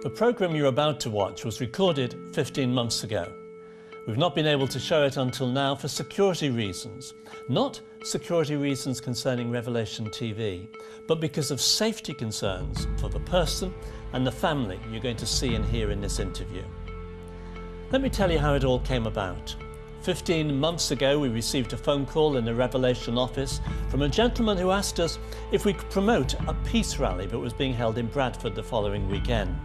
The programme you're about to watch was recorded 15 months ago. We've not been able to show it until now for security reasons. Not security reasons concerning Revelation TV, but because of safety concerns for the person and the family you're going to see and hear in this interview. Let me tell you how it all came about. 15 months ago we received a phone call in the Revelation office from a gentleman who asked us if we could promote a peace rally that was being held in Bradford the following weekend.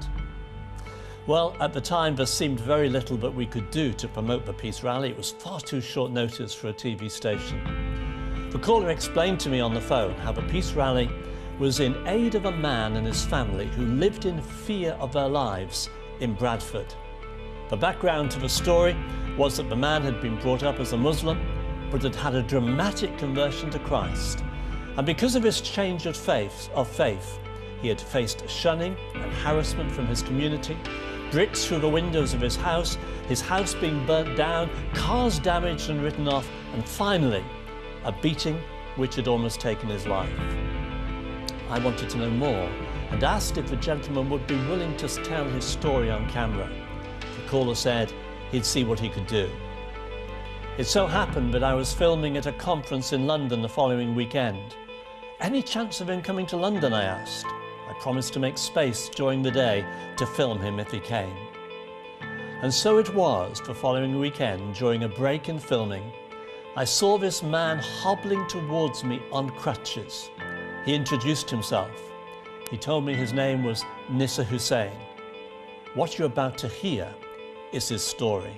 Well, at the time there seemed very little that we could do to promote the peace rally. It was far too short notice for a TV station. The caller explained to me on the phone how the peace rally was in aid of a man and his family who lived in fear of their lives in Bradford. The background to the story was that the man had been brought up as a Muslim but had had a dramatic conversion to Christ. And because of his change of faith, he had faced shunning and harassment from his community, bricks through the windows of his house being burnt down, cars damaged and written off, and finally, a beating which had almost taken his life. I wanted to know more and asked if the gentleman would be willing to tell his story on camera. The caller said he'd see what he could do. It so happened that I was filming at a conference in London the following weekend. Any chance of him coming to London, I asked. I promised to make space during the day to film him if he came. And so it was the following weekend, during a break in filming, I saw this man hobbling towards me on crutches. He introduced himself. He told me his name was Nissar Hussain. What you're about to hear is his story.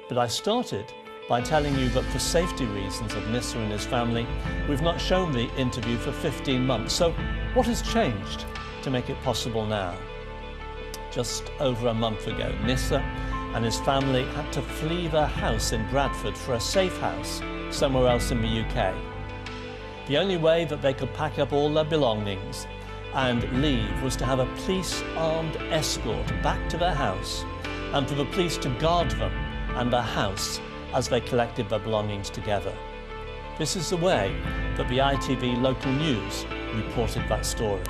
But I started by telling you that for safety reasons of Nissar and his family, we've not shown the interview for 15 months. So what has changed to make it possible now? Just over a month ago, Nissar and his family had to flee their house in Bradford for a safe house somewhere else in the UK. The only way that they could pack up all their belongings and leave was to have a police-armed escort back to their house and for the police to guard them and their house as they collected their belongings together. This is the way that the ITV local news reported that story.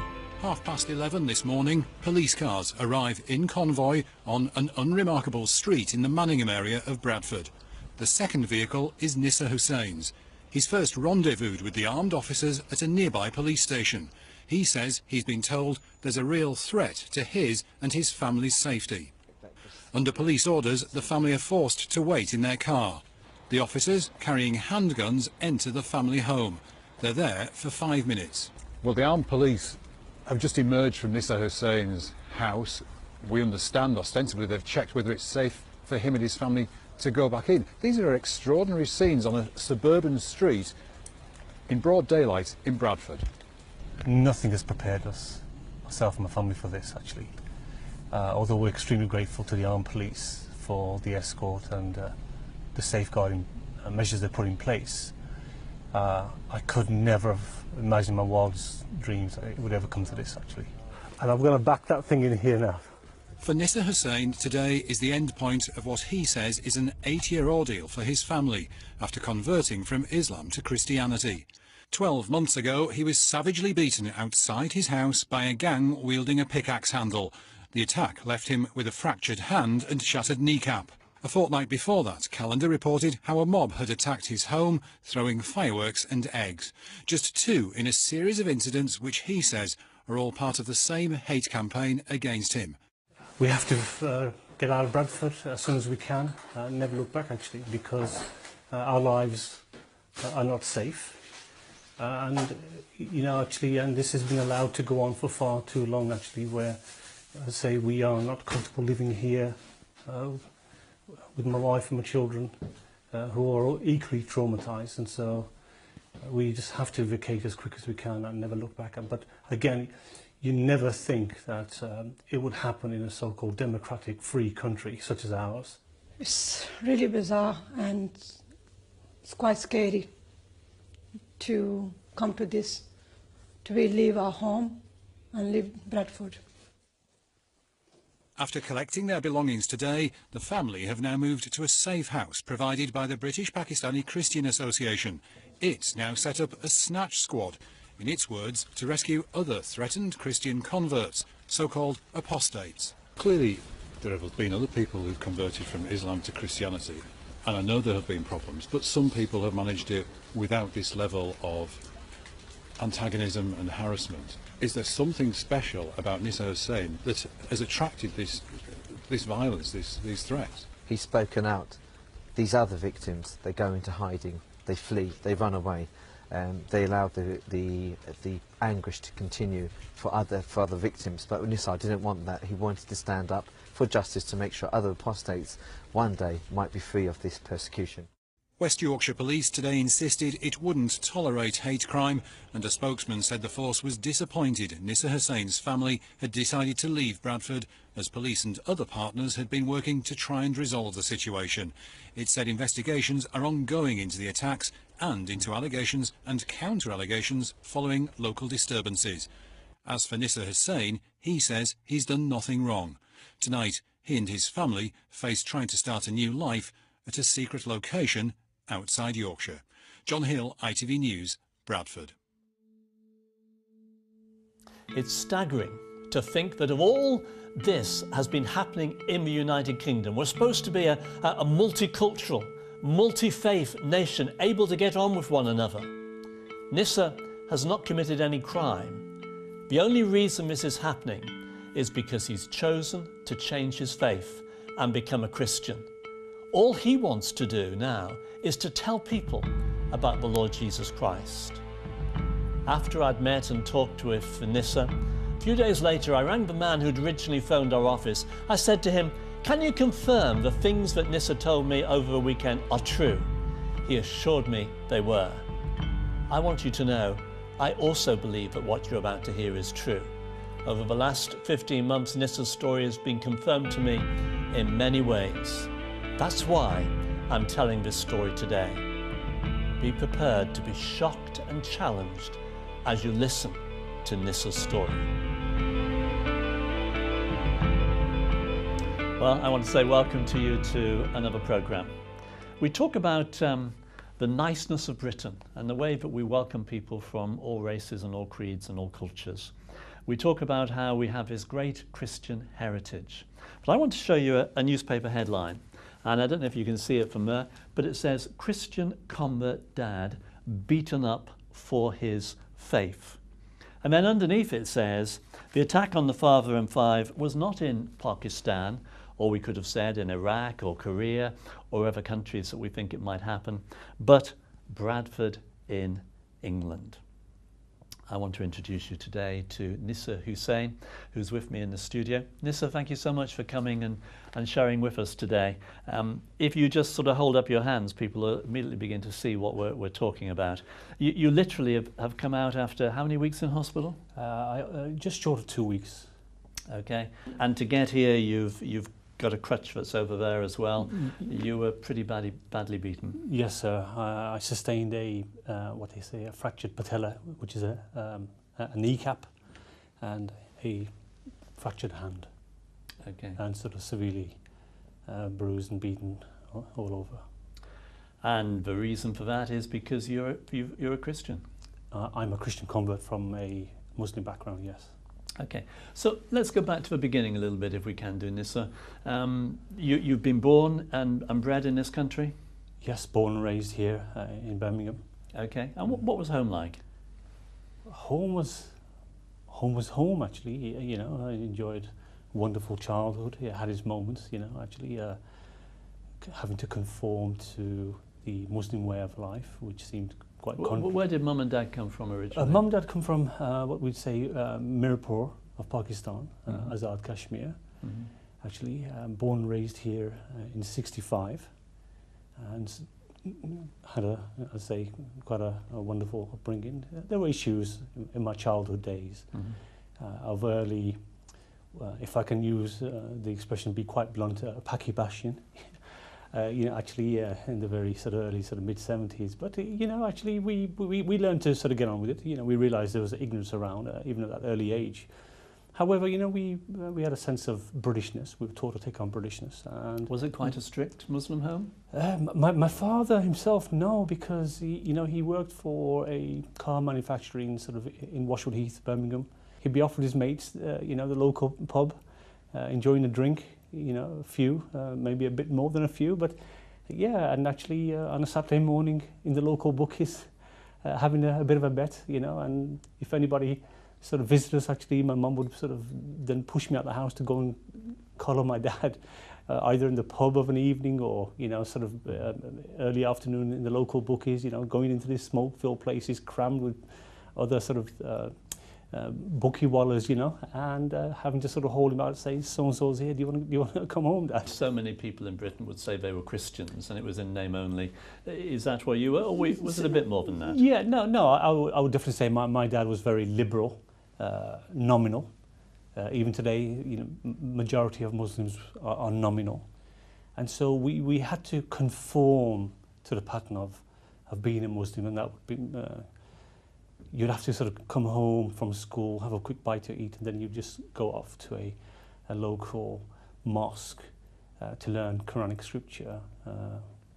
11:30 this morning, police cars arrive in convoy on an unremarkable street in the Manningham area of Bradford. The second vehicle is Nissar Hussain's. He's first rendezvoused with the armed officers at a nearby police station. He says he's been told there's a real threat to his and his family's safety. Under police orders, the family are forced to wait in their car. The officers, carrying handguns, enter the family home. They're there for 5 minutes. Well, the armed police have just emerged from Nissar Hussain's house. We understand, ostensibly, they've checked whether it's safe for him and his family to go back in. These are extraordinary scenes on a suburban street in broad daylight in Bradford. Nothing has prepared us, myself and my family, for this, actually. Although we're extremely grateful to the armed police for the escort and the safeguarding measures they put in place, I could never have imagined in my wildest dreams that it would ever come to this, actually. And I'm going to back that thing in here now. For Nissar Hussain, today is the end point of what he says is an 8-year ordeal for his family after converting from Islam to Christianity. 12 months ago, he was savagely beaten outside his house by a gang wielding a pickaxe handle. The attack left him with a fractured hand and shattered kneecap. A fortnight before that, Calendar reported how a mob had attacked his home, throwing fireworks and eggs. Just 2 in a series of incidents which he says are all part of the same hate campaign against him. We have to get out of Bradford as soon as we can, never look back, actually, because our lives are not safe. And, you know, actually, and this has been allowed to go on for far too long, actually, where, I say, we are not comfortable living here with my wife and my children, who are all equally traumatised, and so we just have to vacate as quick as we can and never look back. But again, you never think that it would happen in a so-called democratic, free country such as ours. It's really bizarre, and it's quite scary to come to this, to leave our home and leave Bradford. After collecting their belongings today, the family have now moved to a safe house provided by the British Pakistani Christian Association. It's now set up a snatch squad, in its words, to rescue other threatened Christian converts so-called apostates. Clearly, there have been other people who've converted from Islam to Christianity, and I know there have been problems, but some people have managed it without this level of antagonism and harassment. Is there something special about Nissar Hussain that has attracted this violence, these threats? He's spoken out. These other victims, they go into hiding, they flee, they run away. They allow the anguish to continue for other victims. But Nissar didn't want that. He wanted to stand up for justice to make sure other apostates one day might be free of this persecution. West Yorkshire Police today insisted it wouldn't tolerate hate crime, and a spokesman said the force was disappointed Nissar Hussain's family had decided to leave Bradford, as police and other partners had been working to try and resolve the situation. It said investigations are ongoing into the attacks and into allegations and counter-allegations following local disturbances. As for Nissar Hussain, he says he's done nothing wrong. Tonight, he and his family face trying to start a new life at a secret location outside Yorkshire. John Hill, ITV News, Bradford. It's staggering to think that of all this has been happening in the United Kingdom. We're supposed to be a multicultural, multi-faith nation able to get on with one another. Nissar has not committed any crime. The only reason this is happening is because he's chosen to change his faith and become a Christian. All he wants to do now is to tell people about the Lord Jesus Christ. After I'd met and talked with Nissar, a few days later I rang the man who'd originally phoned our office. I said to him, "Can you confirm the things that Nissar told me over the weekend are true?" He assured me they were. I want you to know, I also believe that what you're about to hear is true. Over the last 15 months, Nissar's story has been confirmed to me in many ways. That's why I'm telling this story today. Be prepared to be shocked and challenged as you listen to Nissar's story. Well, I want to say welcome to you to another programme. We talk about the niceness of Britain and the way that we welcome people from all races and all creeds and all cultures. We talk about how we have this great Christian heritage. But I want to show you a newspaper headline. And I don't know if you can see it from there, but it says, "Christian convert dad beaten up for his faith." And then underneath it says, "The attack on the father and five was not in Pakistan," or we could have said in Iraq or Korea or other countries that we think it might happen, "but Bradford in England." I want to introduce you today to Nissar Hussain, who's with me in the studio. Nissar, thank you so much for coming and sharing with us today. If you just sort of hold up your hands, people will immediately begin to see what we're talking about. You literally have come out after how many weeks in hospital? Just short of 2 weeks. Okay, and to get here, you've got a crutch that's over there as well. You were pretty badly beaten. Yes, sir. I sustained a fractured patella, which is a kneecap, and a fractured hand. Okay. And sort of severely bruised and beaten all over. And the reason for that is because you're a Christian. I'm a Christian convert from a Muslim background, yes. Okay, so let's go back to the beginning a little bit if we can do, Nissar. You've been born and bred in this country? Yes, born and raised here in Birmingham. Okay, and what was home like? Home was home actually. You know, I enjoyed a wonderful childhood. It had its moments, you know, actually having to conform to the Muslim way of life, which seemed quite Where did mum and dad come from originally? Mum and dad come from what we'd say Mirpur of Pakistan, Azad Kashmir. Actually, born and raised here in '65, and had I'd say, quite a wonderful upbringing. There were issues in my childhood days of early, if I can use the expression, be quite blunt, Paki bashing. You know, actually, in the very sort of early, sort of mid-70s. But you know, actually, we learned to sort of get on with it. You know, we realised there was ignorance around, even at that early age. However, you know, we had a sense of Britishness. We were taught to take on Britishness. And was it quite a strict Muslim home? My father himself, no, because he worked for a car manufacturing sort of in Washwood Heath, Birmingham, he'd be off with his mates, you know, the local pub, enjoying a drink, you know, a few, maybe a bit more than a few, but yeah, and actually on a Saturday morning in the local bookies, having a bit of a bet, you know, and if anybody sort of visited us, actually, my mum would sort of then push me out the house to go and collar my dad, either in the pub of an evening or, you know, sort of early afternoon in the local bookies, you know, going into these smoke-filled places crammed with other sort of bookie wallers, you know, and having to sort of hold him out and say, so-and-so's here, do you want to come home, Dad? So many people in Britain would say they were Christians and it was in name only. Is that where you were, or was it a bit more than that? Yeah, no, I would definitely say my dad was very liberal, nominal. Even today, you know, majority of Muslims are nominal. And so we had to conform to the pattern of being a Muslim, and that would be, you'd have to sort of come home from school, have a quick bite to eat, and then you'd just go off to a local mosque to learn Quranic scripture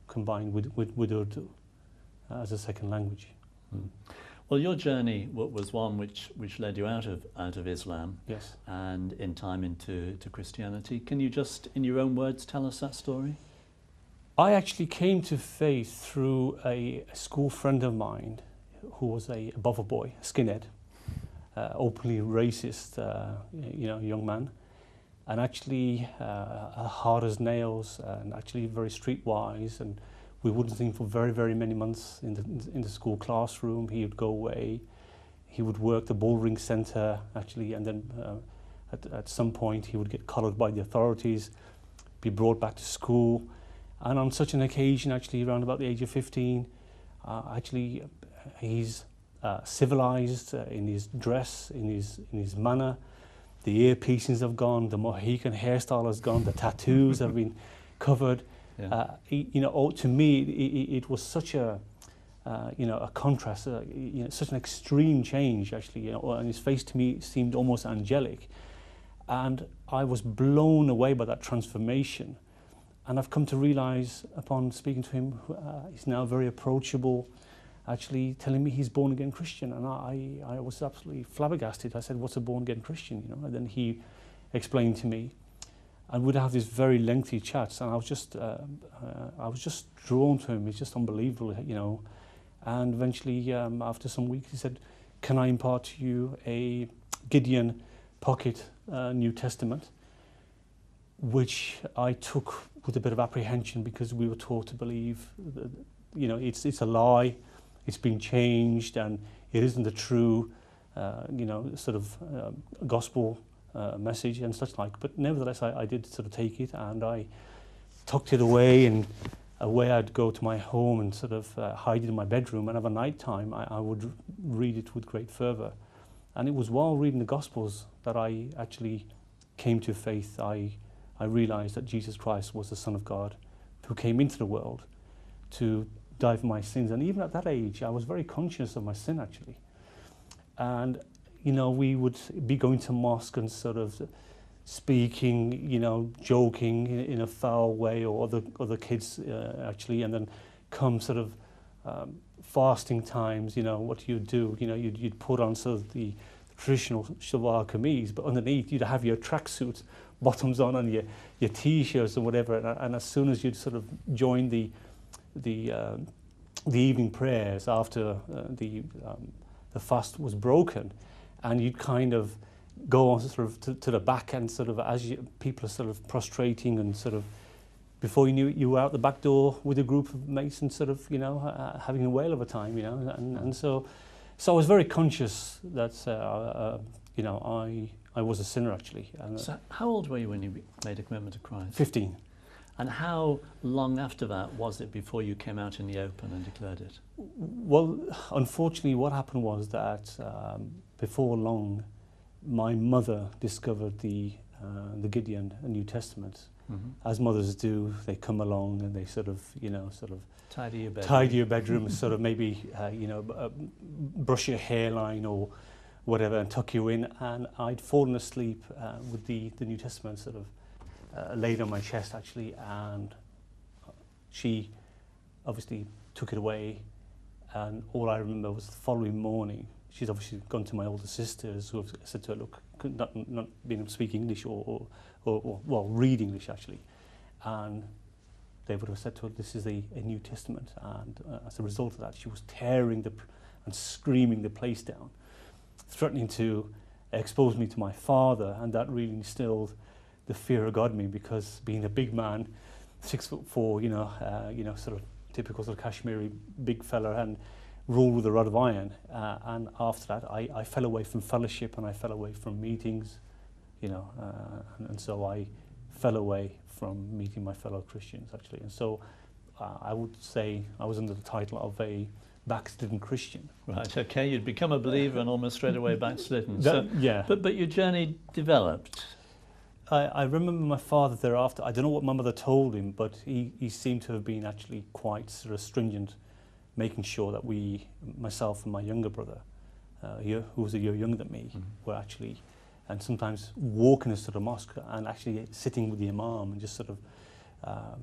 combined with Urdu as a second language. Mm. Well, your journey was one which led you out of Islam, yes, and in time into Christianity. Can you just, in your own words, tell us that story? I actually came to faith through a school friend of mine who was a bother boy, a skinhead, openly racist, you know, young man, and actually hard as nails, and actually very streetwise, and we wouldn't see him for very, very many months in the school classroom. He would go away. He would work the bouldering centre, actually, and then at some point he would get collared by the authorities, be brought back to school. And on such an occasion, actually, around about the age of 15, actually, he's civilised in his dress, in his manner. The ear piercings have gone, the Mohican hairstyle has gone, the tattoos have been covered. Yeah. You know, to me, it was such a, you know, a contrast, you know, such an extreme change, actually, you know, and his face to me seemed almost angelic. And I was blown away by that transformation. And I've come to realise, upon speaking to him, he's now very approachable, actually telling me he's born-again Christian. And I was absolutely flabbergasted. I said, what's a born-again Christian? You know, and then he explained to me. And we'd have these very lengthy chats, and I was just drawn to him. He's just unbelievable, you know. And eventually, after some weeks, he said, "Can I impart to you a Gideon pocket New Testament?" Which I took with a bit of apprehension, because we were taught to believe that, you know, it's a lie, it's been changed, and it isn't the true, you know, sort of gospel message and such like. But nevertheless, I did sort of take it, and I tucked it away, and away I'd go to my home and sort of hide it in my bedroom, and of a night time I would read it with great fervour. And it was while reading the Gospels that I actually came to faith. I realised that Jesus Christ was the Son of God who came into the world to die for my sins. And even at that age, I was very conscious of my sin, actually. And you know, we would be going to mosque and sort of speaking, you know, joking in a foul way, or other kids actually, and then come sort of fasting times, you know, what you'd do, you know, you'd put on sort of the traditional shalwar kameez, but underneath you'd have your tracksuit bottoms on and your t-shirts and whatever, and as soon as you'd sort of join the evening prayers after the fast was broken, and you'd kind of go on sort of to the back, and sort of as people are sort of prostrating, and sort of before you knew it, you were out the back door with a group of mates and sort of, you know, having a whale of a time, you know, and so I was very conscious that, you know, I was a sinner, actually. And, so how old were you when you made a commitment to Christ? 15. And how long after that was it before you came out in the open and declared it? Well, unfortunately, what happened was that before long, my mother discovered the Gideon, a New Testament. Mm-hmm. As mothers do, they come along and they sort of, you know, sort of tidy your bedroom, sort of maybe, you know, brush your hairline or whatever, and tuck you in. And I'd fallen asleep with the New Testament sort of laid on my chest, actually, and she obviously took it away, and all I remember was the following morning she's obviously gone to my older sisters who have said to her, look, not being able to speak English or well, read English actually. And they would have said to her, this is a New Testament. And as a result of that, she was tearing and screaming the place down, threatening to expose me to my father. And that really instilled the fear of God in me, because being a big man, 6'4", sort of typical sort of Kashmiri big fella, and ruled with a rod of iron. And after that, I fell away from fellowship, and I fell away from meetings, and so I fell away from meeting my fellow Christians, actually. And so I would say I was under the title of a backslidden Christian. Right, okay, you'd become a believer and almost straight away backslidden. Yeah. But your journey developed. I remember my father thereafter, I don't know what my mother told him, but he seemed to have been actually quite sort of stringent, making sure that myself and my younger brother, who was a year younger than me, were actually, and sometimes walking us to the mosque and actually sitting with the imam and just sort of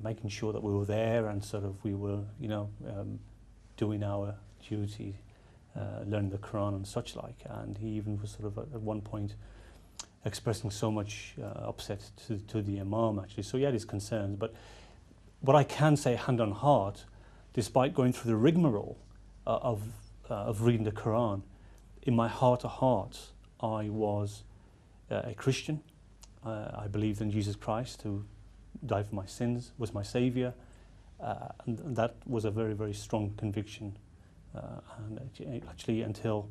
making sure that we were there, and sort of we were, doing our duty, learning the Quran and such like. And he even was sort of at one point expressing so much upset to the imam, actually. So he had his concerns. But what I can say, hand on heart, despite going through the rigmarole of reading the Quran, in my heart of hearts, I was a Christian. I believed in Jesus Christ, who died for my sins, was my saviour, and that was a very, very strong conviction. And actually until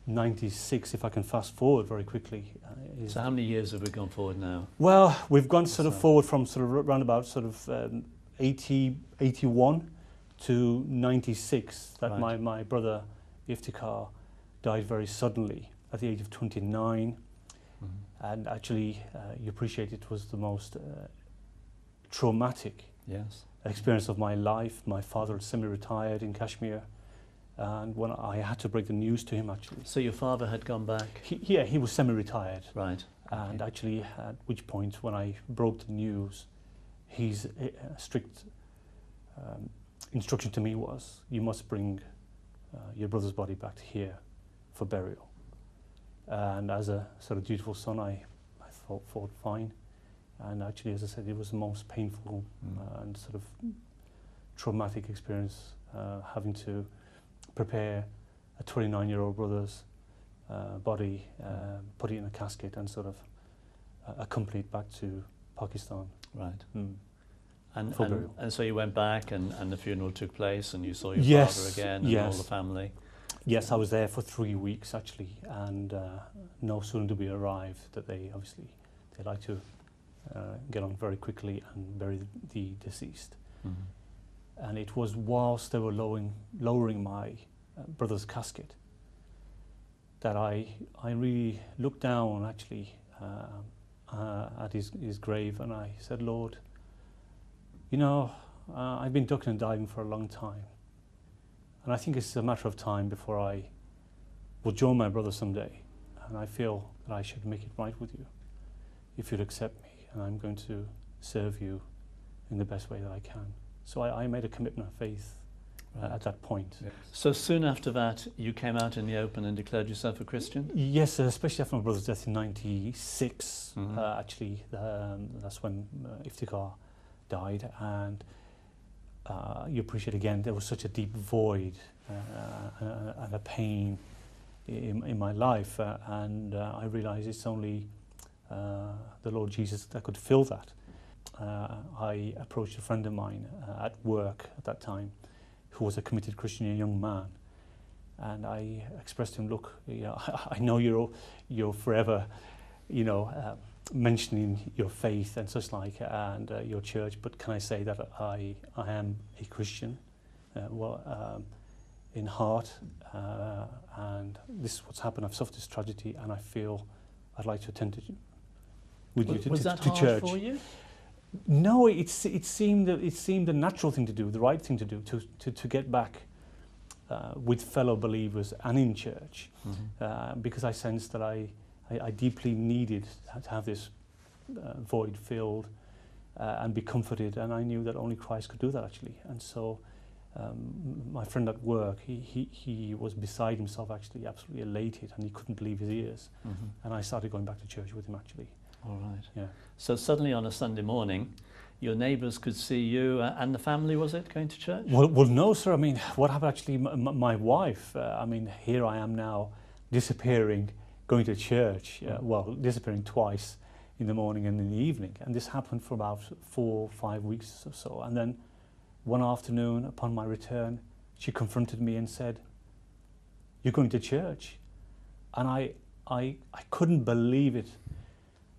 96, if I can fast forward very quickly. So how many years have we gone forward now? Well, we've gone sort of forward from sort of around about sort of 81 to 96, that Right. my brother Iftikhar died very suddenly at the age of 29. And actually, you appreciate it was the most traumatic experience of my life. My father had semi-retired in Kashmir, and when I had to break the news to him, actually. So your father had gone back? He was semi-retired. Right. And actually, at which point, when I broke the news, his strict instruction to me was, you must bring your brother's body back here for burial. And as a sort of dutiful son, I thought fine. And actually, as I said, it was the most painful and sort of traumatic experience, having to prepare a 29-year-old brother's body, put it in a casket, and sort of accompany it back to Pakistan. Right. And so you went back, and the funeral took place, and you saw your father again, and all the family. Yes, I was there for 3 weeks actually, and no sooner did we arrive that they like to get on very quickly and bury the deceased. And it was whilst they were lowering my brother's casket that I really looked down actually at his grave, and I said, Lord, I've been ducking and diving for a long time, and I think it's a matter of time before I will join my brother someday, and I feel that I should make it right with you if you'd accept me, and I'm going to serve you in the best way that I can. So I made a commitment of faith at that point. Yes. So soon after that, you came out in the open and declared yourself a Christian? Yes, especially after my brother's death in 96. Actually, that's when Iftikhar died, and you appreciate again, there was such a deep void and a pain in my life, and I realised it's only the Lord Jesus that could fill that. I approached a friend of mine at work at that time, who was a committed Christian, a young man, and I expressed to him, look, I know you're forever, mentioning your faith and such like, and your church, but can I say that I am a Christian, in heart, and this is what's happened. I've suffered this tragedy, and I feel I'd like to attend with you to church. Was that hard for you? No, it seemed the natural thing to do, the right thing to do, to get back with fellow believers and in church, because I sensed that I deeply needed to have this void filled and be comforted, and I knew that only Christ could do that actually. And so my friend at work, he was beside himself, actually, absolutely elated, and he couldn't believe his ears. And I started going back to church with him, actually. All right. Yeah. So suddenly on a Sunday morning, your neighbours could see you and the family, was it, going to church? Well, no, sir. I mean, what happened actually, my wife, I mean, here I am now, disappearing, going to church, well, disappearing twice in the morning and in the evening. And this happened for about 4 or 5 weeks or so. And then one afternoon, upon my return, she confronted me and said, "You're going to church?" And I couldn't believe it.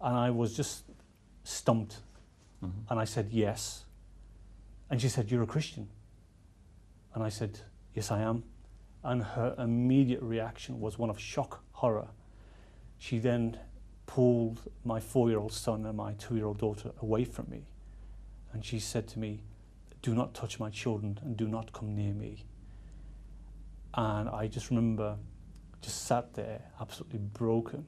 And I was just stumped. And I said, "Yes." And she said, "You're a Christian?" And I said, "Yes, I am." And her immediate reaction was one of shock, horror. She then pulled my 4-year-old son and my 2-year-old daughter away from me. And she said to me, "Do not touch my children and do not come near me." And I just remember just sat there absolutely broken,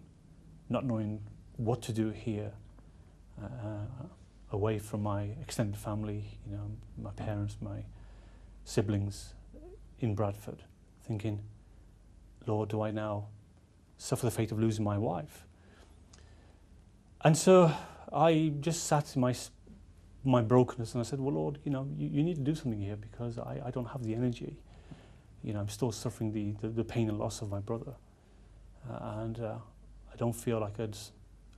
not knowing what to do here, away from my extended family, you know, my parents, my siblings in Bradford, thinking, "Lord, do I now suffer the fate of losing my wife?" And so I just sat in my brokenness and I said, "Well, Lord, you know, you need to do something here, because I don't have the energy. You know, I'm still suffering the pain and loss of my brother. And I don't feel like I'd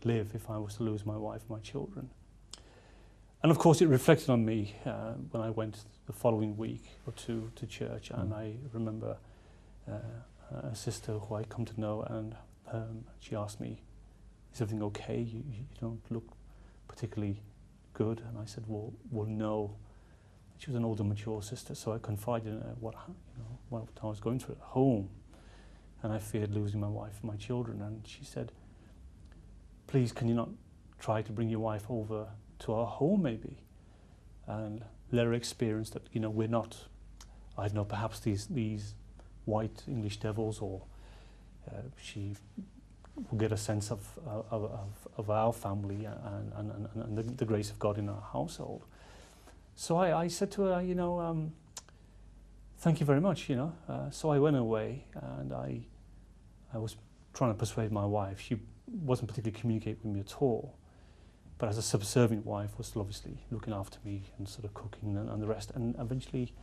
live if I was to lose my wife and my children." And of course it reflected on me when I went the following week or two to church. And I remember a sister who I come to know, and she asked me, "Is everything okay? You don't look particularly good." And I said, well, no. She was an older, mature sister, so I confided in her what I was going through at home, and I feared losing my wife and my children. And she said, "Please, can you not try to bring your wife over to our home, maybe, and let her experience that, you know, we're not, I don't know, perhaps these white English devils, or she will get a sense of our family and the grace of God in our household." So I said to her, you know, "Thank you very much, you know." So I went away, and I was trying to persuade my wife. She wasn't particularly communicating with me at all, but as a subservient wife was still obviously looking after me and sort of cooking and the rest. And eventually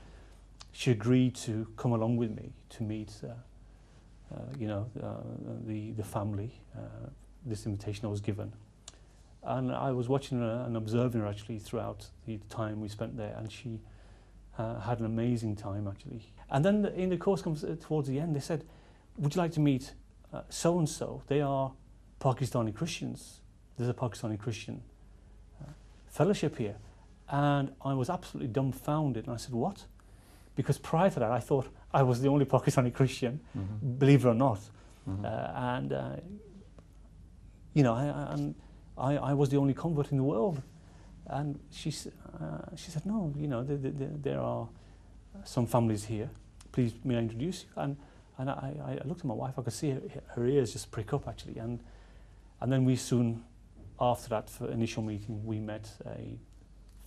she agreed to come along with me to meet you know, the family, this invitation I was given. And I was watching her and observing her actually throughout the time we spent there, and she had an amazing time actually. And then in the course comes towards the end, they said, "Would you like to meet so-and-so? They are Pakistani Christians. There's a Pakistani Christian fellowship here." And I was absolutely dumbfounded, and I said, "What?" Because prior to that I thought I was the only Pakistani Christian, believe it or not. And you know, I was the only convert in the world. And she said, "No, you know, there are some families here. Please, may I introduce you?" And I looked at my wife. I could see her ears just prick up actually. And then we soon, after that initial meeting, we met a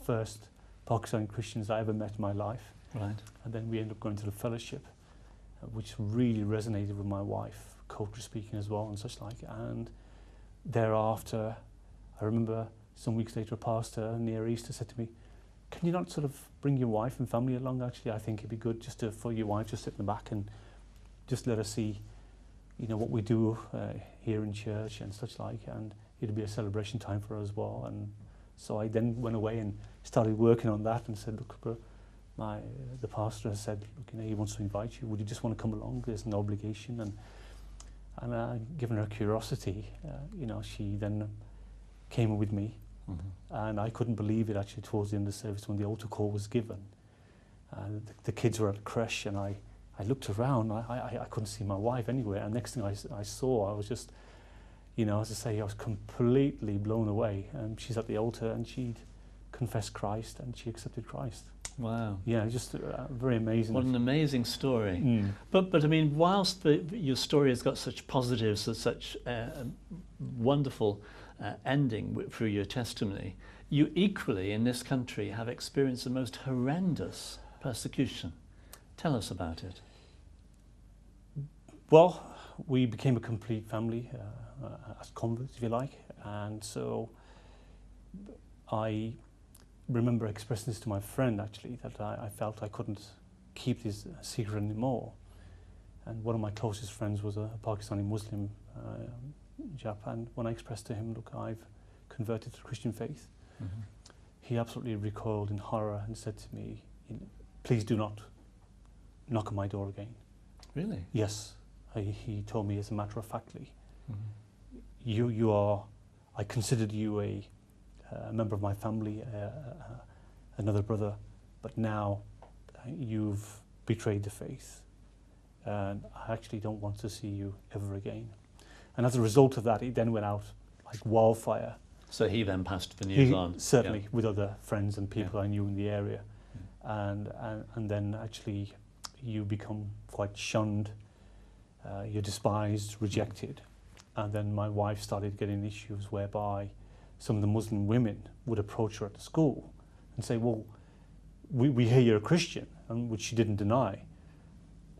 first Pakistani Christians I ever met in my life. Right. And then we ended up going to the fellowship, which really resonated with my wife, culturally speaking as well and such like. And thereafter, I remember some weeks later, a pastor near Easter said to me, "Can you not sort of bring your wife and family along? Actually, I think it'd be good just for your wife to sit in the back and just let her see, you know, what we do here in church and such like, and it'd be a celebration time for her as well." And so I then went away and started working on that and said, "Look, the pastor has said, look, you know, he wants to invite you. Would you just want to come along? There's no obligation." And given her curiosity, you know, she then came with me. And I couldn't believe it actually towards the end of the service when the altar call was given. The kids were at the creche, and I looked around. I couldn't see my wife anywhere. And next thing I saw, I was just, you know, as I say, I was completely blown away. And she's at the altar, and she'd confessed Christ, and she accepted Christ. Wow. Yeah, just very amazing. What an amazing story. But I mean, whilst your story has got such positives and such wonderful ending through your testimony, you equally in this country have experienced the most horrendous persecution. Tell us about it. Well, we became a complete family as converts, if you like, and so I remember expressing this to my friend actually, that I felt I couldn't keep this secret anymore. And one of my closest friends was a Pakistani Muslim chap, and when I expressed to him, look, I've converted to the Christian faith, he absolutely recoiled in horror and said to me, please do not knock on my door again. Really? Yes. He told me as a matter of factly, you are, I considered you a member of my family, another brother, but now you've betrayed the faith, and I actually don't want to see you ever again. And as a result of that, he then went out like wildfire. So he then passed the news on? Certainly, with other friends and people I knew in the area. And then actually you become quite shunned, you're despised, rejected. And then my wife started getting issues whereby some of the Muslim women would approach her at the school and say, well, we hear you're a Christian, and which she didn't deny.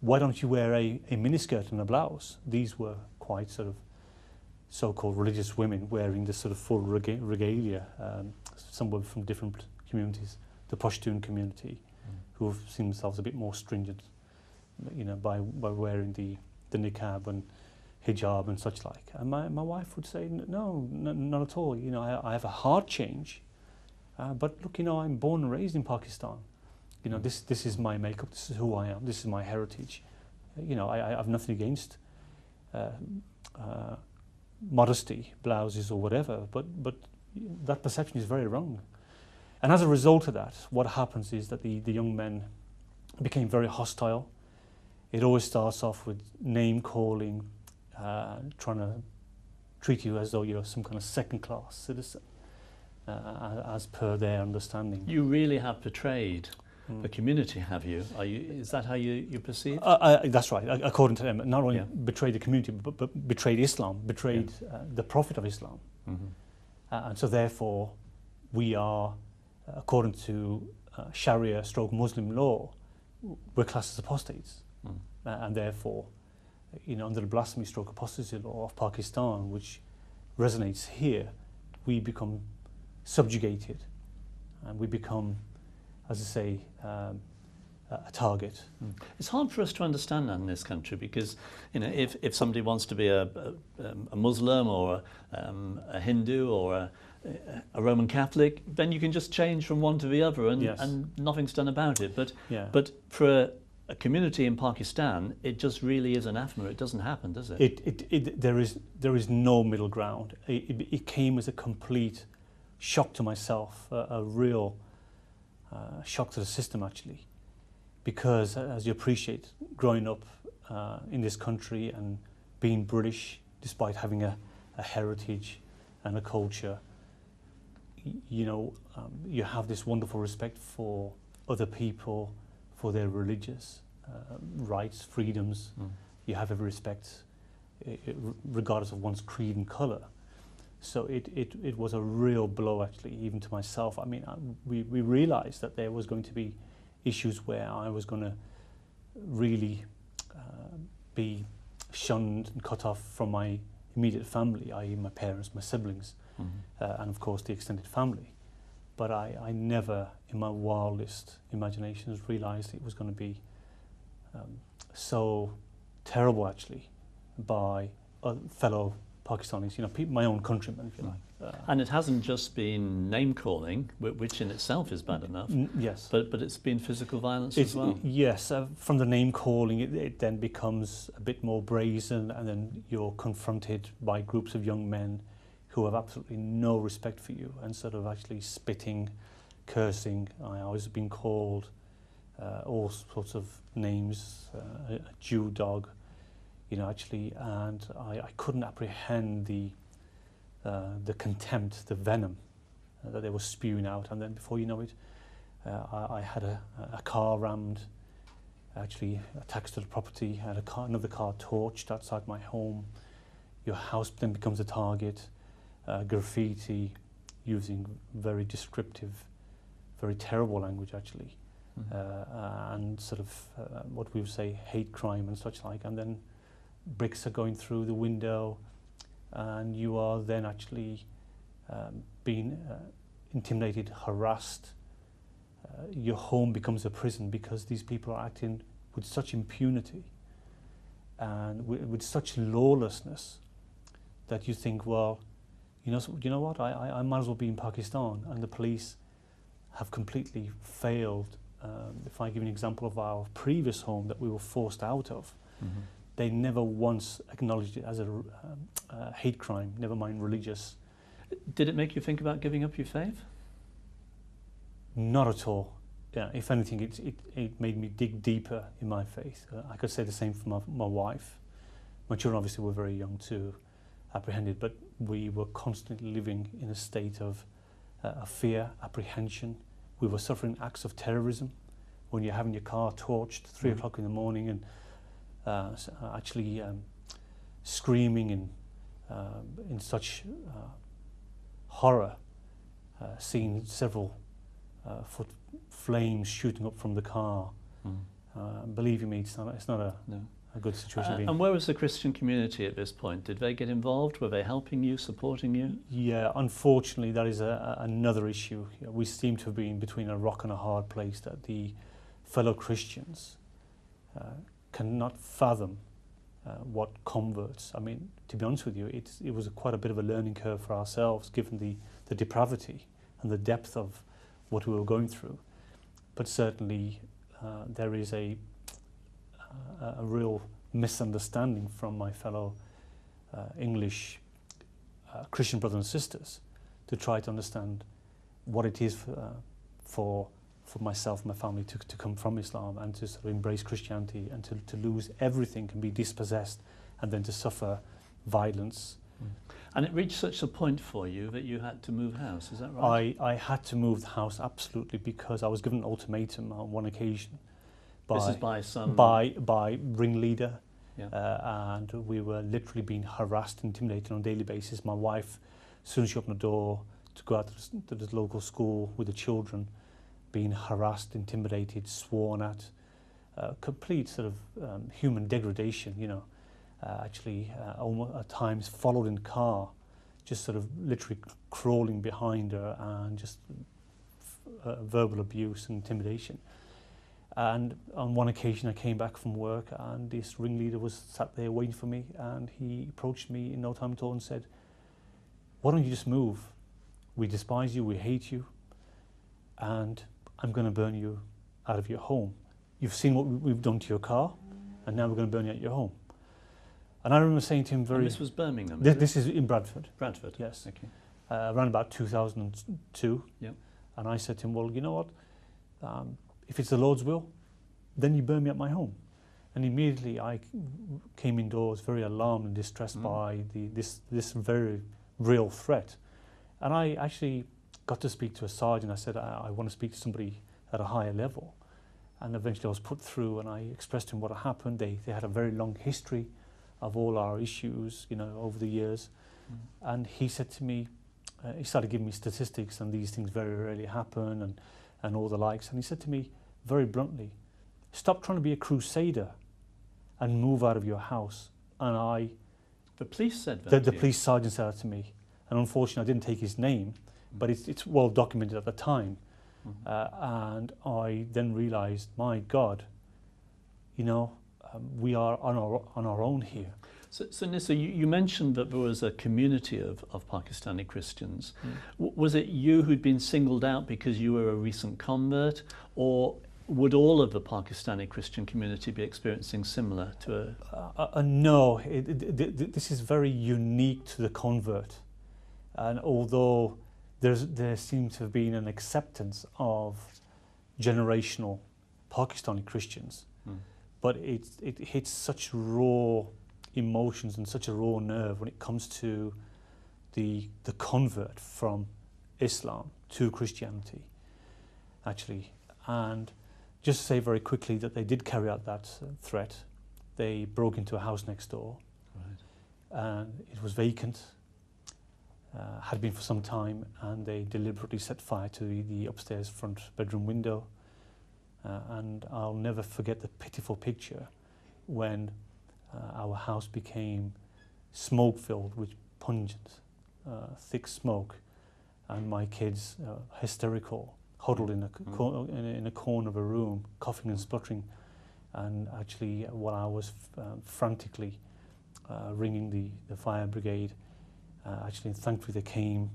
Why don't you wear a miniskirt and a blouse? These were quite sort of so-called religious women wearing this sort of full regalia. Some were from different communities, the Pashtun community, who have seen themselves a bit more stringent, you know, by wearing the niqab and hijab and such like. And my wife would say, no, not at all. You know, I have a heart change, but look, you know, I'm born and raised in Pakistan. You know, this is my makeup, this is who I am, this is my heritage. You know, I have nothing against modesty, blouses or whatever, but that perception is very wrong. And as a result of that, what happens is that the young men became very hostile. It always starts off with name calling, trying to treat you as though you're some kind of second-class citizen, as per their understanding. You really have betrayed the community, have you? Is that how you perceive? That's right. According to them, not only betrayed the community, but betrayed Islam, betrayed the Prophet of Islam. And so therefore, we are, according to Sharia stroke Muslim law, we're classed as apostates. And therefore, you know, under the blasphemy stroke apostasy law of Pakistan, which resonates here, we become subjugated, and we become, as I say, a target. It's hard for us to understand that in this country, because, you know, if somebody wants to be a Muslim or a Hindu or a Roman Catholic, then you can just change from one to the other, and nothing's done about it. But for a community in Pakistan, it just really is anathema. It doesn't happen, does it? There is no middle ground. It came as a complete shock to myself, a real shock to the system, actually, because as you appreciate, growing up in this country and being British, despite having a heritage and a culture, you know, you have this wonderful respect for other people, for their religious rights, freedoms. You have every respect, regardless of one's creed and colour. So it was a real blow, actually, even to myself. I mean, we realised that there was going to be issues where I was going to really be shunned and cut off from my immediate family, i.e. my parents, my siblings, and of course the extended family. But I never, in my wildest imaginations, realised it was going to be so terrible, actually, by fellow Pakistanis, you know, my own countrymen, if you like. And it hasn't just been name-calling, which in itself is bad enough. Yes. But it's been physical violence as well. Yes, from the name-calling, it then becomes a bit more brazen, and then you're confronted by groups of young men who have absolutely no respect for you, and sort of actually spitting, cursing. I was being called all sorts of names, a Jew dog, you know, actually, and I couldn't apprehend the contempt, the venom that they were spewing out. And then before you know it, I had a car rammed, actually attached to the property, had another car torched outside my home. Your house then becomes a target. Graffiti, using very descriptive, very terrible language, actually, and sort of what we would say hate crime and such like, and then bricks are going through the window, and you are then actually being intimidated, harassed. Your home becomes a prison because these people are acting with such impunity and with such lawlessness that you think, well, you know what, I might as well be in Pakistan, and the police have completely failed. If I give you an example of our previous home that we were forced out of, they never once acknowledged it as a hate crime, never mind religious. Did it make you think about giving up your faith? Not at all. Yeah, if anything, it made me dig deeper in my faith. I could say the same for my wife. My children obviously were very young too, apprehended, but we were constantly living in a state of fear, apprehension. We were suffering acts of terrorism when you're having your car torched 3 o'clock in the morning, and actually screaming in such horror, seeing several foot flames shooting up from the car. Believe me, it's not a good situation to be in. And where was the Christian community at this point? Did they get involved? Were they helping you, supporting you? Yeah, unfortunately, that is another issue. We seem to have been between a rock and a hard place, that the fellow Christians cannot fathom what converts. I mean, to be honest with you, it was quite a bit of a learning curve for ourselves, given the depravity and the depth of what we were going through. But certainly there is a real misunderstanding from my fellow English Christian brothers and sisters to try to understand what it is for myself and my family to come from Islam and to sort of embrace Christianity, and to lose everything and be dispossessed, and then to suffer violence. And it reached such a point for you that you had to move house, is that right? I had to move the house, absolutely, because I was given an ultimatum on one occasion. This is by some... By ringleader, Yeah. and we were literally being harassed, intimidated on a daily basis. My wife, as soon as she opened the door to go out to the local school with the children, being harassed, intimidated, sworn at, complete sort of human degradation, you know. Actually, almost at times followed in car, just sort of literally crawling behind her, and just verbal abuse and intimidation. And on one occasion I came back from work, and this ringleader was sat there waiting for me, and he approached me in no time at all and said, "Why don't you just move? We despise you, we hate you, and I'm going to burn you out of your home. You've seen what we've done to your car, and now we're going to burn you out of your home." And I remember saying to him And this was Birmingham? This is in Bradford. Bradford? Yes. Okay. Around about 2002. Yep. And I said to him, "Well, you know what? If it's the Lord's will, then you burn me at my home." And immediately I came indoors very alarmed and distressed by this very real threat. And I actually got to speak to a sergeant. I said, I want to speak to somebody at a higher level. And eventually I was put through, and I expressed to him what had happened. They had a very long history of all our issues, you know, over the years. And he said to me, he started giving me statistics, and these things very rarely happen, and all the likes. And he said to me very bluntly, "Stop trying to be a crusader and move out of your house." And The police said that? the police sergeant said that to me. And unfortunately I didn't take his name, but it's well documented at the time. And I then realised, my God, you know, we are on our own here. So Nissar, you mentioned that there was a community of Pakistani Christians. Was it you who'd been singled out because you were a recent convert, or would all of the Pakistani Christian community be experiencing similar to a... No, this is very unique to the convert. And although there seems to have been an acceptance of generational Pakistani Christians, but it hits such raw emotions and such a raw nerve when it comes to the convert from Islam to Christianity, actually. And just to say very quickly that they did carry out that threat. They broke into a house next door, and it was vacant, had been for some time, and they deliberately set fire to the upstairs front bedroom window. and I'll never forget the pitiful picture when our house became smoke-filled with pungent, thick smoke, and my kids, hysterical, huddled in a corner of a room, coughing and spluttering. And actually, while I was frantically ringing the fire brigade, actually, thankfully they came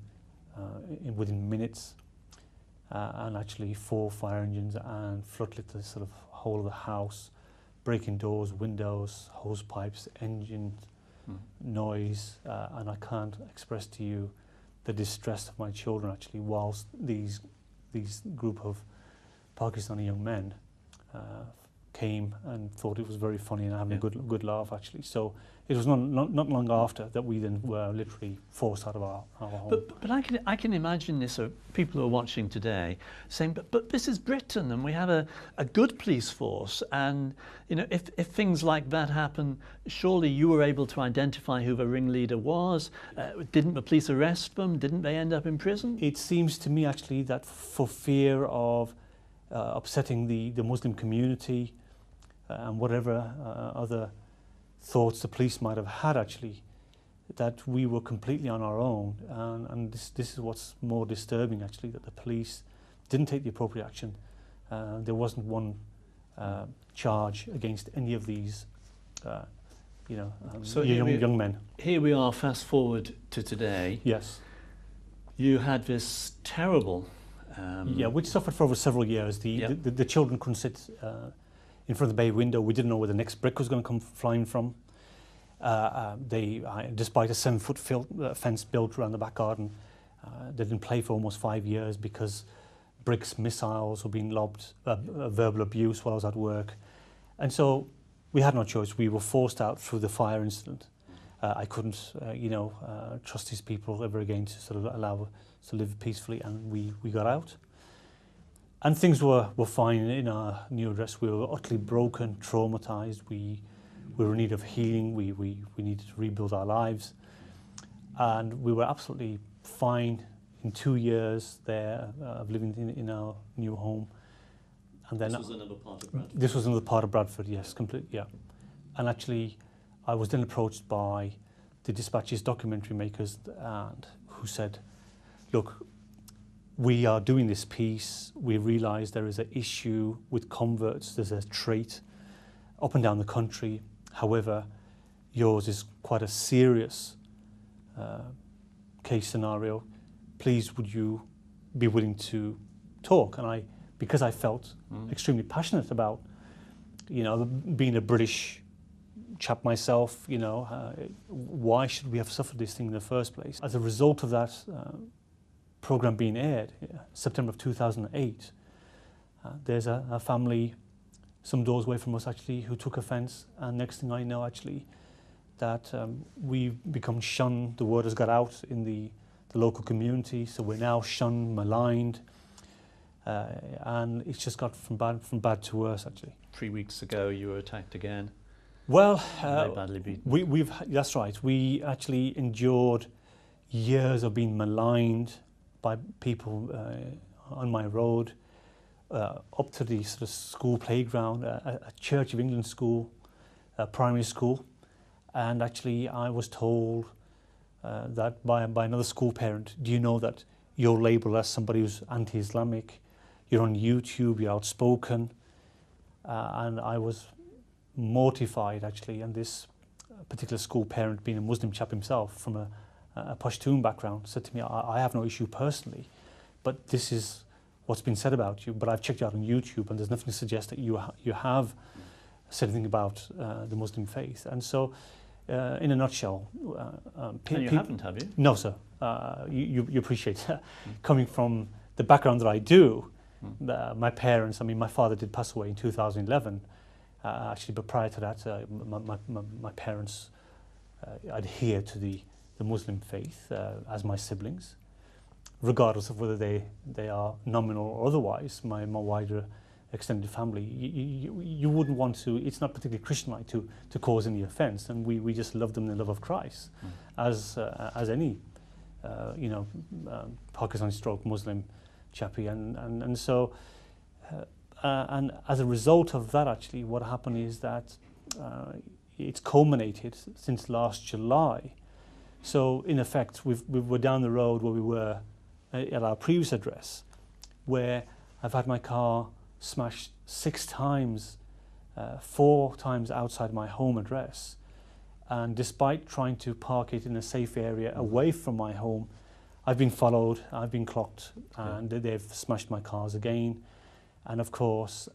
within minutes, and actually 4 fire engines and floodlit the sort of whole of the house, breaking doors, windows, hose pipes, engine noise, and I can't express to you the distress of my children actually whilst these group of Pakistani young men came and thought it was very funny and having a good laugh actually. So it was not long after that we then were literally forced out of our home. But I can imagine this, people who are watching today saying, but this is Britain and we have a good police force, and you know, if things like that happen, surely you were able to identify who the ringleader was. Didn't the police arrest them? Didn't they end up in prison? It seems to me actually that for fear of upsetting the Muslim community and whatever other thoughts the police might have had actually, that we were completely on our own, and this is what's more disturbing actually, that the police didn't take the appropriate action. There wasn't one charge against any of these young men. Here we are, fast forward to today. Yes. You had this terrible which suffered for over several years. The children couldn't sit in front of the bay window. We didn't know where the next brick was going to come flying from. Despite a 7-foot fence built around the back garden, they didn't play for almost 5 years because bricks, missiles were being lobbed, verbal abuse while I was at work. And so we had no choice. We were forced out through the fire incident. I couldn't, trust these people ever again to sort of allow us to live peacefully, and we got out. And things were fine in our new address. We were utterly broken, traumatized. We were in need of healing. We needed to rebuild our lives. And we were absolutely fine in 2 years there of living in our new home. And then this was another part of Bradford? This was another part of Bradford, yes, completely, yeah. And actually, I was then approached by the Dispatch's documentary makers who said, look, we are doing this piece. We realise there is an issue with converts. There's a trait up and down the country. However, yours is quite a serious case scenario. Please, would you be willing to talk? And because I felt extremely passionate about, being a British chap myself, why should we have suffered this thing in the first place? As a result of that program being aired, September of 2008, there's a family some doors away from us actually who took offence, and next thing I know actually that we've become shunned. The word has got out in the local community, so we're now shunned, maligned, and it's just got from bad to worse actually. 3 weeks ago you were attacked again. Well, very badly beaten. That's right. We actually endured years of being maligned by people on my road, up to the sort of school playground, a Church of England school, a primary school, and actually I was told that by another school parent, do you know that you're labelled as somebody who's anti-Islamic, you're on YouTube, you're outspoken, and I was mortified actually. And this particular school parent, being a Muslim chap himself from a Pashtun background, said to me, I have no issue personally, but this is what's been said about you, but I've checked you out on YouTube and there's nothing to suggest that you have said anything about the Muslim faith. And so in a nutshell, and you haven't, have you? No, sir. You appreciate that. Coming from the background that I do, my parents, my father did pass away in 2011, actually, but prior to that, my parents adhere to the Muslim faith as my siblings, regardless of whether they are nominal or otherwise. My wider extended family, you wouldn't want to, it's not particularly Christian-like to cause any offence, and we just love them in the love of Christ, as any Pakistani stroke Muslim chappie, and so And as a result of that, actually, what happened is that it's culminated since last July. So, in effect, we were down the road where we were at our previous address, where I've had my car smashed 6 times, 4 times outside my home address. And despite trying to park it in a safe area away from my home, I've been followed, I've been clocked, and they've smashed my cars again. And of course,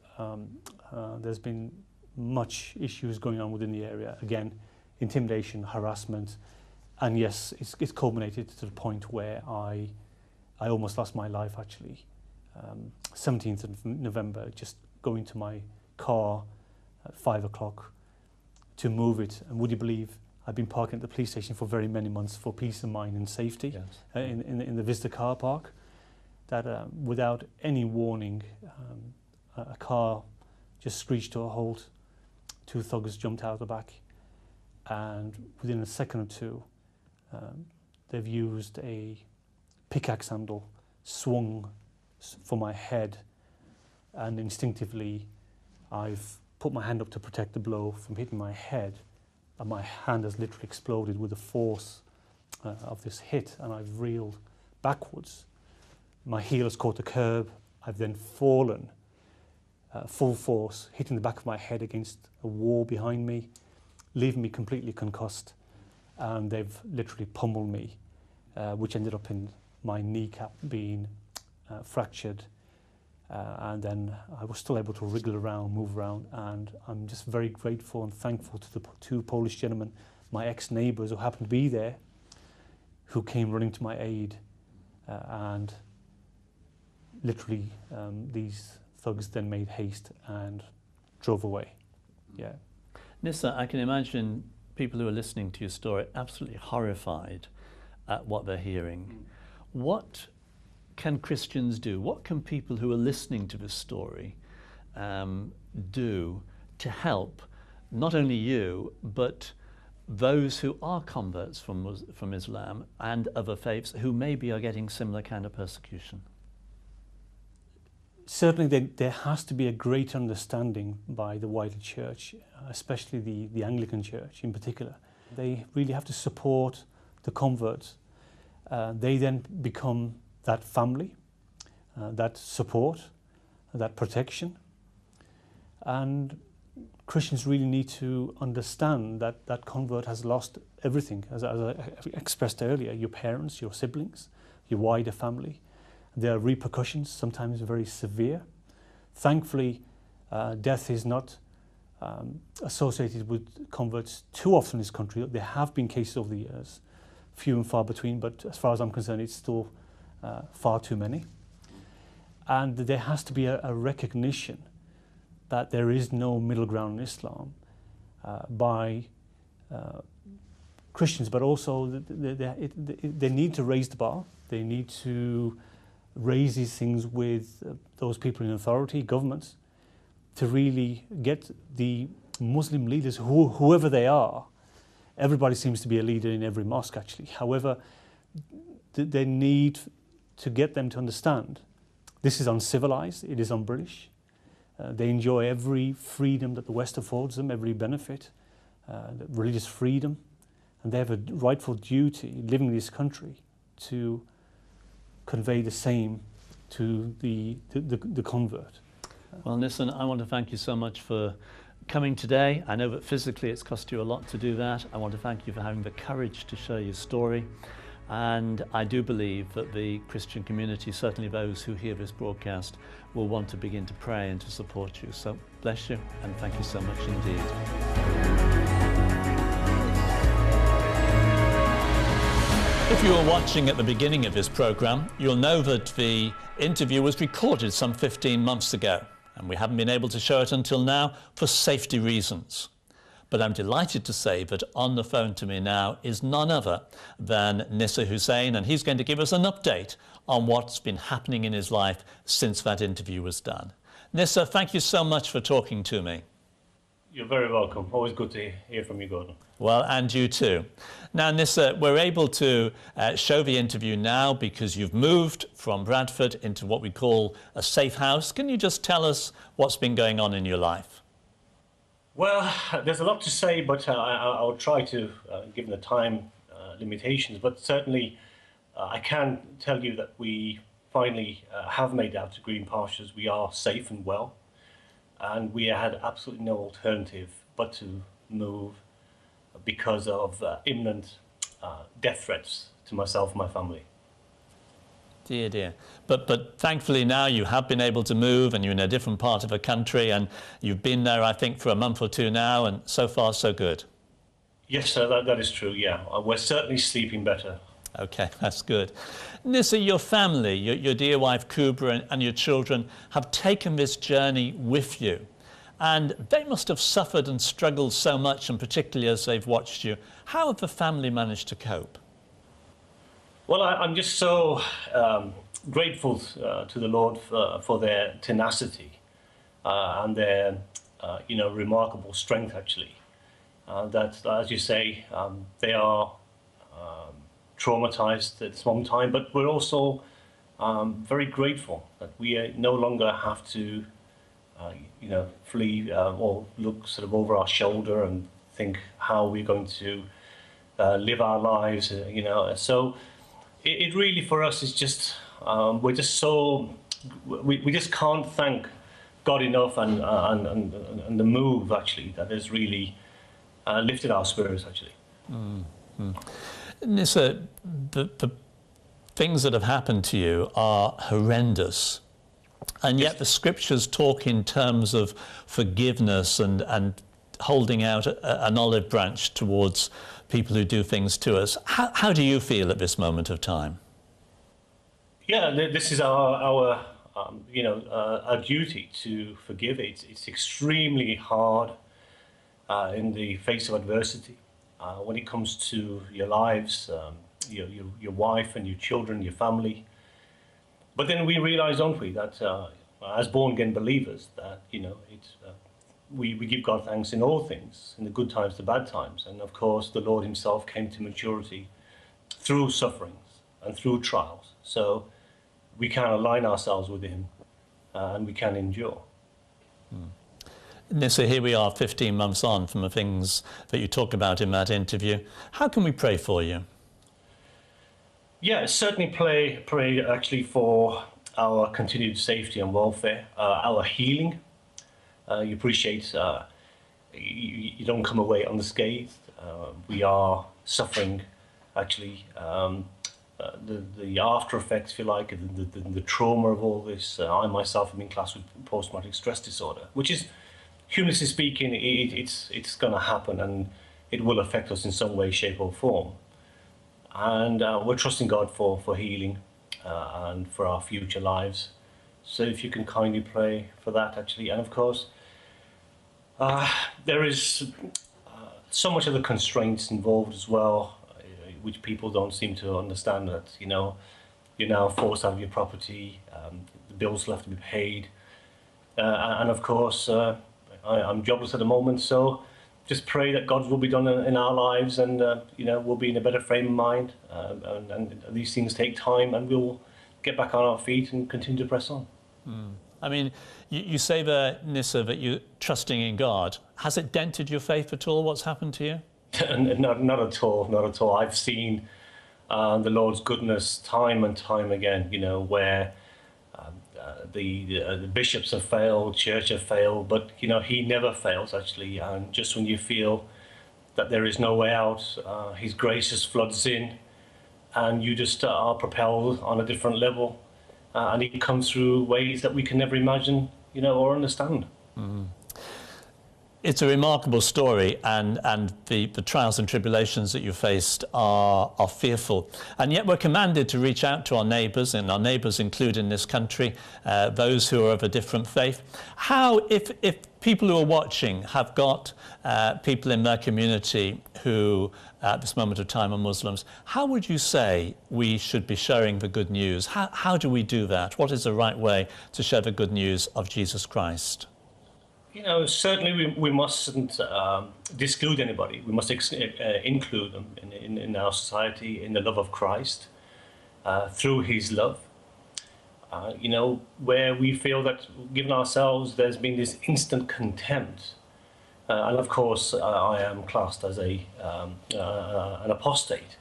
there's been much issues going on within the area. Again, intimidation, harassment, and yes, it's culminated to the point where I almost lost my life, actually. 17th of November, just going to my car at 5 o'clock to move it. And would you believe I've been parking at the police station for very many months for peace of mind and safety, in the visitor car park, that without any warning, a car just screeched to a halt. 2 thugs jumped out the back, and within a second or two, they've used a pickaxe handle, swung for my head, and instinctively I've put my hand up to protect the blow from hitting my head, and my hand has literally exploded with the force of this hit, and I've reeled backwards. My heel has caught the curb. I've then fallen full force, hitting the back of my head against a wall behind me, leaving me completely concussed. And they've literally pummeled me, which ended up in my kneecap being fractured. And then I was still able to wriggle around, move around, and I'm just very grateful and thankful to the 2 Polish gentlemen, my ex-neighbours who happened to be there, who came running to my aid, and literally these thugs then made haste and drove away. Yeah. Nissar, I can imagine people who are listening to your story absolutely horrified at what they're hearing. What can Christians do? What can people who are listening to this story do to help not only you, but those who are converts from Islam and other faiths who maybe are getting similar kind of persecution? Certainly there has to be a great understanding by the wider church, especially the Anglican Church in particular. They really have to support the converts. They then become that family, that support, that protection. And Christians really need to understand that that convert has lost everything, as I expressed earlier, your parents, your siblings, your wider family. There are repercussions, sometimes very severe. Thankfully, death is not associated with converts too often in this country. There have been cases over the years, few and far between, but as far as I'm concerned, it's still far too many. And there has to be a recognition that there is no middle ground in Islam by Christians, but also they need to raise the bar. They need to raise these things with those people in authority, governments, to really get the Muslim leaders, whoever they are. Everybody seems to be a leader in every mosque, actually. However, they need to get them to understand this is uncivilized, it is un-British. They enjoy every freedom that the West affords them, every benefit, religious freedom, and they have a rightful duty, living in this country, to convey the same to the convert. Well, Nissar, I want to thank you so much for coming today. I know that physically it's cost you a lot to do that. I want to thank you for having the courage to share your story. And I do believe that the Christian community, certainly those who hear this broadcast, will want to begin to pray and to support you. So bless you, and thank you so much indeed. If you were watching at the beginning of this programme, you'll know that the interview was recorded some 15 months ago, and we haven't been able to show it until now for safety reasons. But I'm delighted to say that on the phone to me now is none other than Nissar Hussain, and he's going to give us an update on what's been happening in his life since that interview was done. Nissar, thank you so much for talking to me. You're very welcome. Always good to hear from you, Gordon. Well, and you too. Now, Nissar, we're able to show the interview now because you've moved from Bradford into what we call a safe house. Can you just tell us what's been going on in your life? Well, there's a lot to say, but I'll try to, given the time limitations, but certainly I can tell you that we finally have made out to green pastures. We are safe and well, and we had absolutely no alternative but to move because of imminent death threats to myself and my family. Dear, dear. But thankfully now you have been able to move, and you're in a different part of the country, and you've been there, I think, for a month or two now, and so far so good. Yes, sir, that is true, yeah. We're certainly sleeping better. Okay, that's good. Nissar, your family, your dear wife Kubra and your children have taken this journey with you. And they must have suffered and struggled so much, and particularly as they've watched you. How have the family managed to cope? Well, I'm just so grateful to the Lord for their tenacity and their, remarkable strength, actually. That, as you say, they are traumatized at this moment in time, but we're also very grateful that we no longer have to, flee or look sort of over our shoulder and think how we're going to live our lives, So it really, for us, is just, we're just so, we just can't thank God enough, and the move, actually, that has really lifted our spirits, actually. Mm-hmm. Nissar, the things that have happened to you are horrendous, and yet the scriptures talk in terms of forgiveness and holding out an olive branch towards people who do things to us. How do you feel at this moment of time? Yeah, this is our duty to forgive. It's extremely hard in the face of adversity. When it comes to your lives, your wife and your children, your family. But then we realize, don't we, that as born-again believers, that, we give God thanks in all things, in the good times, the bad times. And of course, the Lord himself came to maturity through sufferings and through trials. So we can align ourselves with him and we can endure. Nissar, here we are 15 months on from the things that you talk about in that interview. How can we pray for you? Yeah, certainly pray actually for our continued safety and welfare, our healing. You appreciate you don't come away unscathed. We are suffering actually the after effects, if you like, the trauma of all this. I myself have been classed with post-traumatic stress disorder, which is, humanly speaking, it's going to happen, and it will affect us in some way, shape or form. And we're trusting God for healing and for our future lives. So if you can kindly pray for that, actually. And of course, there is so much of the constraints involved as well, which people don't seem to understand, that, you're now forced out of your property, the bills will have to be paid. And of course, I'm jobless at the moment, so just pray that God's will be done in our lives, and we'll be in a better frame of mind, and these things take time, and we'll get back on our feet and continue to press on. I mean, you say there, Nissar, that you're trusting in God. Has it dented your faith at all, what's happened to you? Not at all, not at all. I've seen the Lord's goodness time and time again, where the bishops have failed, church have failed, but he never fails, actually. And just when you feel that there is no way out, his grace just floods in, and you just are propelled on a different level, and he comes through ways that we can never imagine, or understand. It's a remarkable story, and the trials and tribulations that you faced are fearful. And yet we're commanded to reach out to our neighbours, and our neighbours include in this country those who are of a different faith. How, if people who are watching have got people in their community who at this moment of time are Muslims, how would you say we should be sharing the good news? How do we do that? What is the right way to share the good news of Jesus Christ? You know, certainly we mustn't disclude anybody. We must include them in our society, in the love of Christ, through his love. You know, where we feel that, given ourselves, there's been this instant contempt. And of course, I am classed as an apostate.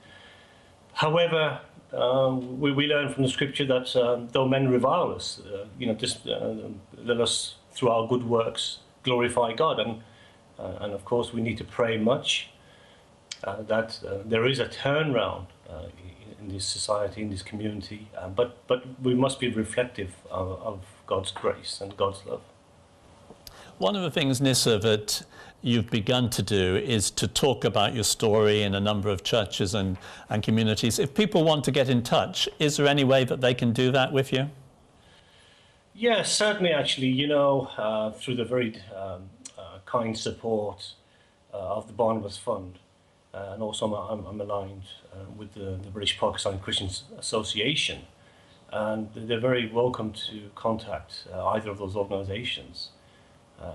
However, we learn from the scripture that though men revile us, you know, just let us, through our good works, glorify God. And of course, we need to pray much that there is a turnaround in this society, in this community. But we must be reflective of God's grace and God's love. One of the things, Nissar, that you've begun to do is to talk about your story in a number of churches and communities. If people want to get in touch, is there any way that they can do that with you? Yes, certainly, actually, you know, through the very kind support of the Barnabas Fund, and also I'm aligned with the British Pakistan Christians Association, and they're very welcome to contact either of those organisations,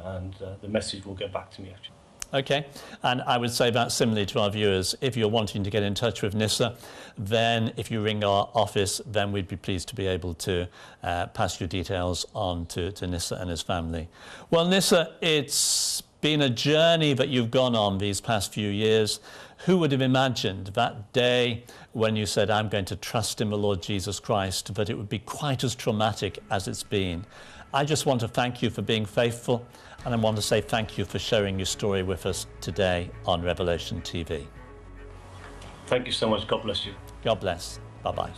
and the message will get back to me, actually. Okay, and I would say that similarly to our viewers, if you're wanting to get in touch with Nissar, then if you ring our office, then we'd be pleased to be able to pass your details on to Nissar and his family. Well, Nissar, it's been a journey that you've gone on these past few years. Who would have imagined that day when you said, I'm going to trust in the Lord Jesus Christ, that it would be quite as traumatic as it's been? I just want to thank you for being faithful, and I want to say thank you for sharing your story with us today on Revelation TV. Thank you so much. God bless you. God bless. Bye-bye.